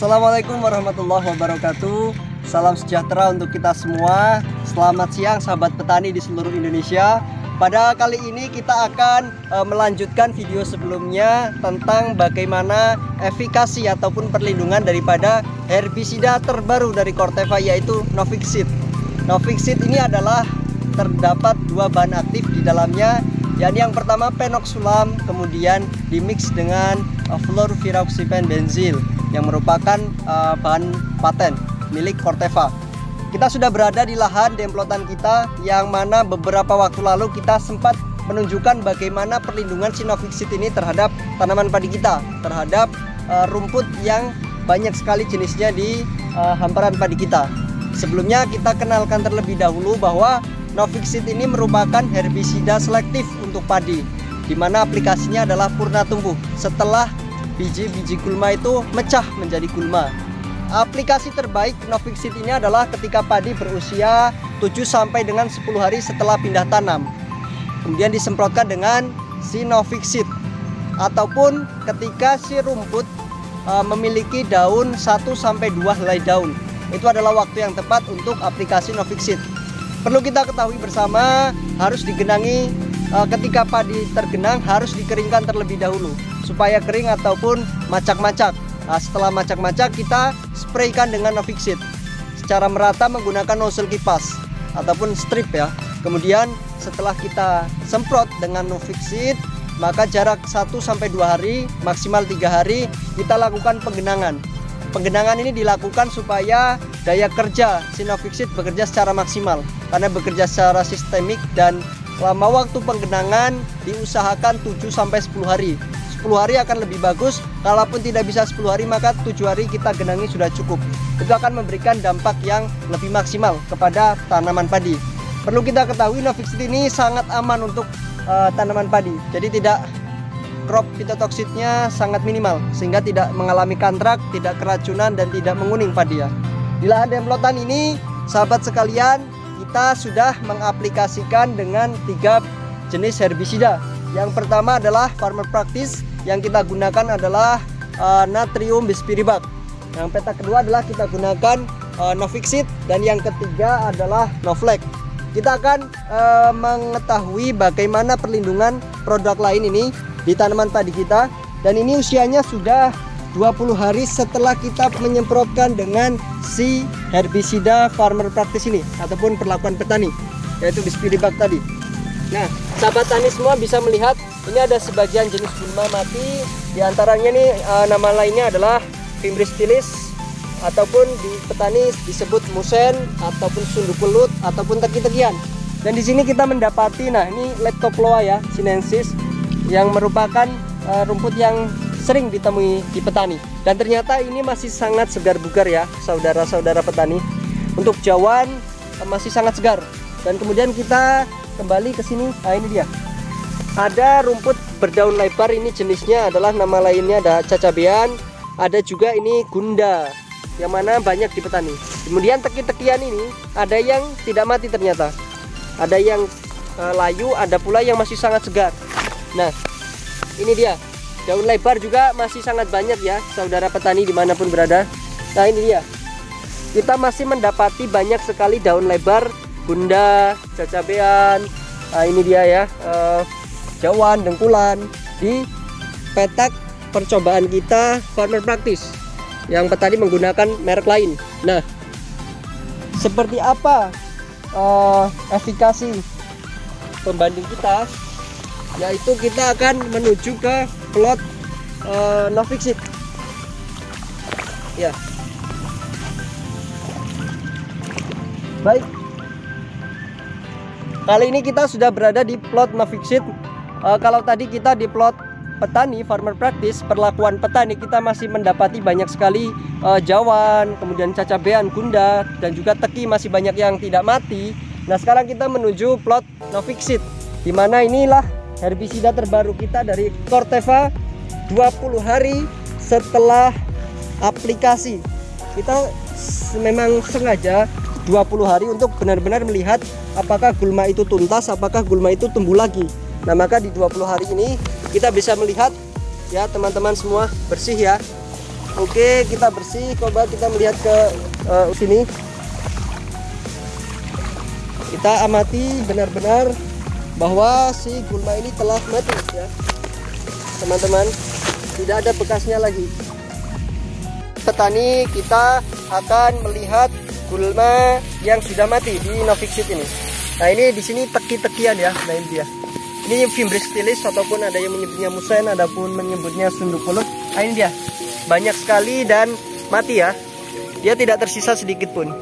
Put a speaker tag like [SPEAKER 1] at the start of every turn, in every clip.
[SPEAKER 1] Assalamualaikum warahmatullahi wabarakatuh. Salam sejahtera untuk kita semua. Selamat siang sahabat petani di seluruh Indonesia. Pada kali ini kita akan melanjutkan video sebelumnya tentang bagaimana efikasi ataupun perlindungan daripada herbisida terbaru dari Corteva, yaitu Novixit. Novixit ini adalah terdapat dua bahan aktif di dalamnya, yakni yang pertama Penoxsulam, kemudian dimix dengan fluoroviroxypen benzil yang merupakan bahan paten milik Corteva. Kita sudah berada di lahan demplotan kita, yang mana beberapa waktu lalu kita sempat menunjukkan bagaimana perlindungan si Novixit ini terhadap tanaman padi kita, terhadap rumput yang banyak sekali jenisnya di hamparan padi kita. Sebelumnya kita kenalkan terlebih dahulu bahwa Novixit ini merupakan herbisida selektif untuk padi, di mana aplikasinya adalah purna tumbuh setelah biji-biji gulma itu mecah menjadi gulma. Aplikasi terbaik Novixit ini adalah ketika padi berusia 7 sampai dengan 10 hari setelah pindah tanam. Kemudian disemprotkan dengan si Novixit, ataupun ketika si rumput memiliki daun 1 sampai 2 helai daun. Itu adalah waktu yang tepat untuk aplikasi Novixit. Perlu kita ketahui bersama, harus digenangi ketika padi tergenang harus dikeringkan terlebih dahulu supaya kering ataupun macak-macak. Nah, setelah macak-macak kita spraykan dengan Novixit secara merata menggunakan nozzle kipas ataupun strip ya. Kemudian setelah kita semprot dengan Novixit, maka jarak 1 sampai 2 hari, maksimal 3 hari kita lakukan penggenangan. Penggenangan ini dilakukan supaya daya kerja si Novixit bekerja secara maksimal, karena bekerja secara sistemik, dan lama waktu penggenangan diusahakan 7 sampai 10 hari. 10 hari akan lebih bagus. Kalaupun tidak bisa 10 hari, maka 7 hari kita genangi sudah cukup. Itu akan memberikan dampak yang lebih maksimal kepada tanaman padi. Perlu kita ketahui Novixit ini sangat aman untuk tanaman padi. Jadi tidak crop phytotoxidnya sangat minimal, sehingga tidak mengalami kantrak, tidak keracunan, dan tidak menguning padi ya. Di lahan demplotan ini, sahabat sekalian, kita sudah mengaplikasikan dengan 3 jenis herbisida. Yang pertama adalah Farmer Practice, yang kita gunakan adalah Natrium Bispiribak. Yang peta kedua adalah kita gunakan Novixit, dan yang ketiga adalah Novlex. Kita akan mengetahui bagaimana perlindungan produk lain ini di tanaman padi kita, dan ini usianya sudah 20 hari setelah kita menyemprotkan dengan si herbisida Farmer Practice ini ataupun perlakuan petani, yaitu Bispiribak tadi. Nah, sahabat tani semua bisa melihat ini ada sebagian jenis gulma mati. Di antaranya nih nama lainnya adalah Fimbristilis, ataupun di petani disebut musen, ataupun sunduk belut, ataupun teki-tekian. Dan di sini kita mendapati, nah ini Leptoploa ya, sinensis, yang merupakan rumput yang sering ditemui di petani. Dan ternyata ini masih sangat segar bugar ya, saudara-saudara petani. Untuk jauhan masih sangat segar. Dan kemudian kita kembali ke sini. Nah, ini dia. Ada rumput berdaun lebar, ini jenisnya adalah nama lainnya ada cacabean, ada juga ini gunda, yang mana banyak di petani. Kemudian teki-tekian ini ada yang tidak mati ternyata. Ada yang layu, ada pula yang masih sangat segar. Nah, ini dia. Daun lebar juga masih sangat banyak ya, saudara petani dimanapun berada. Nah, ini dia. Kita masih mendapati banyak sekali daun lebar, gunda, cacabean. Nah, ini dia ya, jauhan, dengkulan di petak percobaan kita Farmer Practice, yang petani menggunakan merek lain. Nah, seperti apa efikasi pembanding kita, yaitu kita akan menuju ke plot Novixit ya. Baik, kali ini kita sudah berada di plot Novixit. Kalau tadi kita di plot petani Farmer Practice, perlakuan petani, kita masih mendapati banyak sekali jauhan, kemudian cacabean, gunda, dan juga teki masih banyak yang tidak mati. Nah, sekarang kita menuju plot Novixit, dimana inilah herbisida terbaru kita dari Corteva. 20 hari setelah aplikasi, kita memang sengaja 20 hari untuk benar-benar melihat apakah gulma itu tuntas, apakah gulma itu tumbuh lagi. Nah, maka di 20 hari ini kita bisa melihat ya teman-teman semua, bersih ya. Oke, kita bersih. Coba kita melihat ke sini. Kita amati benar-benar bahwa si gulma ini telah mati ya, teman-teman. Tidak ada bekasnya lagi. Petani, kita akan melihat gulma yang sudah mati di Novixit ini. Nah, ini di sini teki-tekian ya. Nah, ini dia. Ini Fimbris stilis, ataupun ada yang menyebutnya musen, ada pun menyebutnya sunduk mulut. Nah, ini dia. Banyak sekali dan mati ya. Dia tidak tersisa sedikit pun.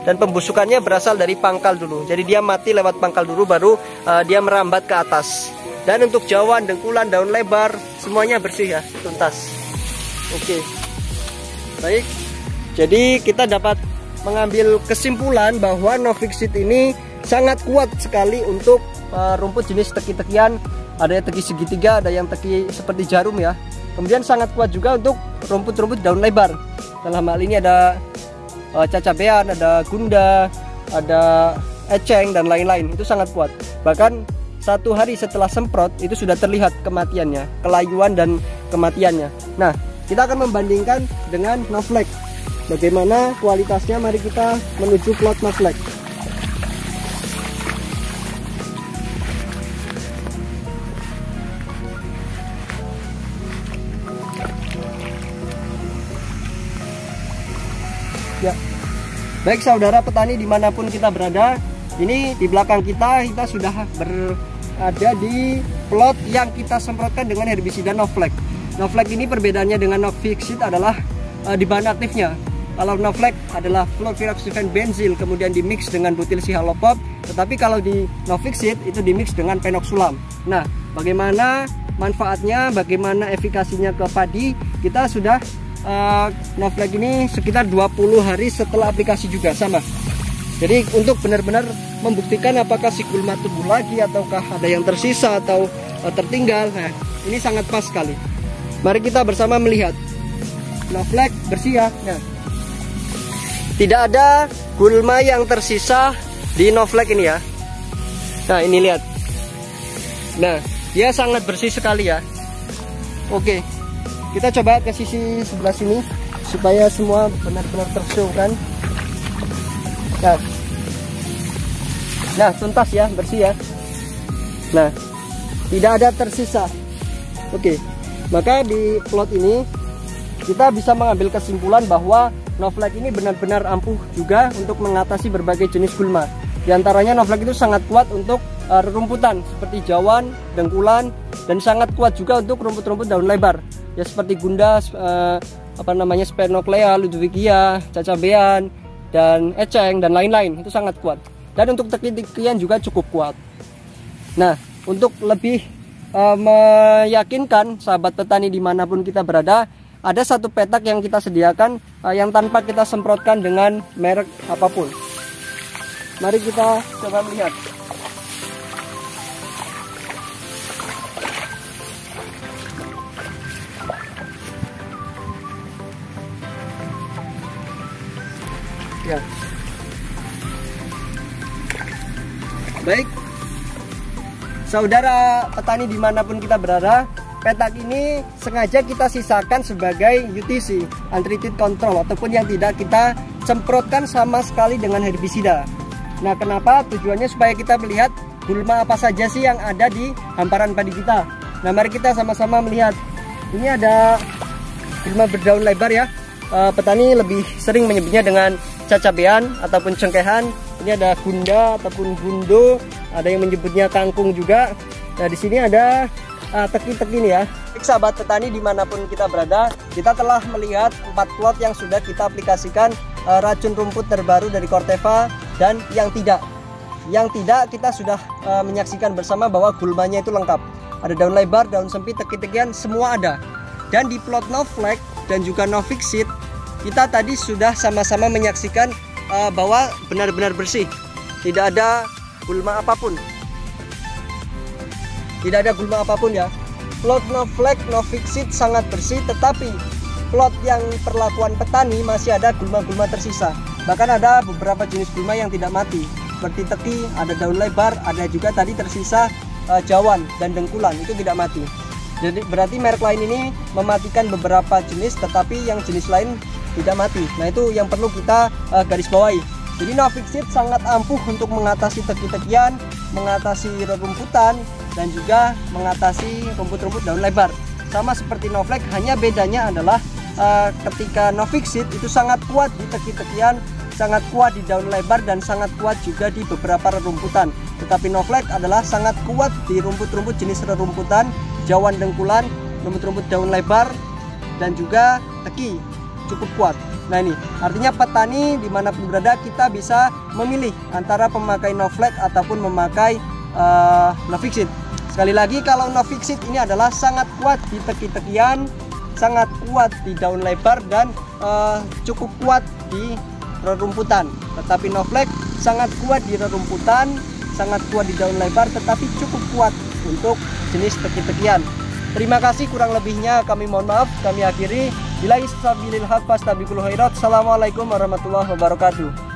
[SPEAKER 1] Dan pembusukannya berasal dari pangkal dulu. Jadi dia mati lewat pangkal dulu, baru dia merambat ke atas. Dan untuk jauhan, dengkulan, daun lebar, semuanya bersih ya, tuntas. Oke. Baik. Jadi kita dapat mengambil kesimpulan bahwa Novixit ini sangat kuat sekali untuk rumput jenis teki-tekian. Ada yang teki segitiga, ada yang teki seperti jarum ya. Kemudian sangat kuat juga untuk rumput-rumput daun lebar. Dalam hal ini ada cacabean, ada gunda, ada eceng, dan lain-lain. Itu sangat kuat. Bahkan 1 hari setelah semprot itu sudah terlihat kematiannya, kelayuan dan kematiannya. Nah, kita akan membandingkan dengan Novlex. Bagaimana kualitasnya? Mari kita menuju plot Novlex. Ya. Baik saudara petani dimanapun kita berada, ini di belakang kita sudah berada di plot yang kita semprotkan dengan herbisida Novlex. Novlex ini perbedaannya dengan Novixit adalah di bahan aktifnya. Kalau Novlex adalah fluoroviruxyfen benzil, kemudian dimix dengan butil cihalopop. Tetapi kalau di Novixit itu dimix dengan penoxsulam. Nah, bagaimana manfaatnya, bagaimana efikasinya ke padi, kita sudah Novlex ini sekitar 20 hari setelah aplikasi juga sama. Jadi untuk benar-benar membuktikan apakah si gulma tumbuh lagi, ataukah ada yang tersisa atau tertinggal. Nah, ini sangat pas sekali. Mari kita bersama melihat. Novlex bersih ya. Nah, tidak ada gulma yang tersisa di Novlex ini ya. Nah, ini lihat. Nah, dia sangat bersih sekali ya. Oke. Kita coba ke sisi sebelah sini supaya semua benar-benar tershow kan. Nah, tuntas ya, bersih ya. Nah, tidak ada tersisa. Oke. Maka di plot ini kita bisa mengambil kesimpulan bahwa Novlex ini benar-benar ampuh juga untuk mengatasi berbagai jenis gulma. Di antaranya Novlex itu sangat kuat untuk rerumputan seperti jawan, dengkulan, dan sangat kuat juga untuk rumput-rumput daun lebar. Ya seperti gunda, Sphenoklea, Ludwigia, cacabean, dan eceng, dan lain-lain. Itu sangat kuat. Dan untuk teki-tekian juga cukup kuat. Nah, untuk lebih meyakinkan sahabat petani dimanapun kita berada, ada satu petak yang kita sediakan yang tanpa kita semprotkan dengan merek apapun. Mari kita coba melihat. Ya. Baik, saudara petani dimanapun kita berada, petak ini sengaja kita sisakan sebagai UTC, untreated control, ataupun yang tidak kita semprotkan sama sekali dengan herbisida. Nah, kenapa? Tujuannya supaya kita melihat gulma apa saja sih yang ada di hamparan padi kita. Nah, mari kita sama-sama melihat. Ini ada gulma berdaun lebar ya. Petani lebih sering menyebutnya dengan cacabean ataupun cengkehan. Ini ada gunda ataupun gundo, ada yang menyebutnya kangkung juga. Nah, di sini ada teki-teki nih ya. Sahabat petani dimanapun kita berada, kita telah melihat 4 plot yang sudah kita aplikasikan racun rumput terbaru dari Corteva, dan yang tidak kita sudah menyaksikan bersama bahwa gulmanya itu lengkap. Ada daun lebar, daun sempit, teki-tekian, semua ada. Dan di plot Novlex dan juga Novixit, kita tadi sudah sama-sama menyaksikan bahwa benar-benar bersih, tidak ada gulma apapun. Tidak ada gulma apapun ya. Plot Novlex, Novixit sangat bersih, tetapi plot yang perlakuan petani masih ada gulma-gulma tersisa. Bahkan ada beberapa jenis gulma yang tidak mati, seperti teki, ada daun lebar, ada juga tadi tersisa jawan dan dengkulan, itu tidak mati. Jadi berarti merek lain ini mematikan beberapa jenis, tetapi yang jenis lain tidak mati. Nah, itu yang perlu kita garis bawahi. Jadi Novixit sangat ampuh untuk mengatasi teki-tekian, mengatasi rerumputan, dan juga mengatasi rumput-rumput daun lebar. Sama seperti Novlex, hanya bedanya adalah ketika Novixit itu sangat kuat di teki-tekian, sangat kuat di daun lebar, dan sangat kuat juga di beberapa rerumputan. Tetapi Novlex adalah sangat kuat di rumput-rumput jenis rerumputan, jauhan dengkulan, rumput-rumput daun lebar, dan juga teki, cukup kuat. Nah, ini artinya petani dimanapun berada kita bisa memilih antara pemakai Novlex ataupun memakai Novixit. Sekali lagi, kalau Novixit ini adalah sangat kuat di teki-tekian, sangat kuat di daun lebar, dan cukup kuat di rerumputan. Tetapi Novlex sangat kuat di rerumputan, sangat kuat di daun lebar, tetapi cukup kuat untuk jenis teki-tekian. Terima kasih, kurang lebihnya kami mohon maaf. Kami akhiri. Billahi taufiq wal hidayah. Assalamualaikum warahmatullahi wabarakatuh.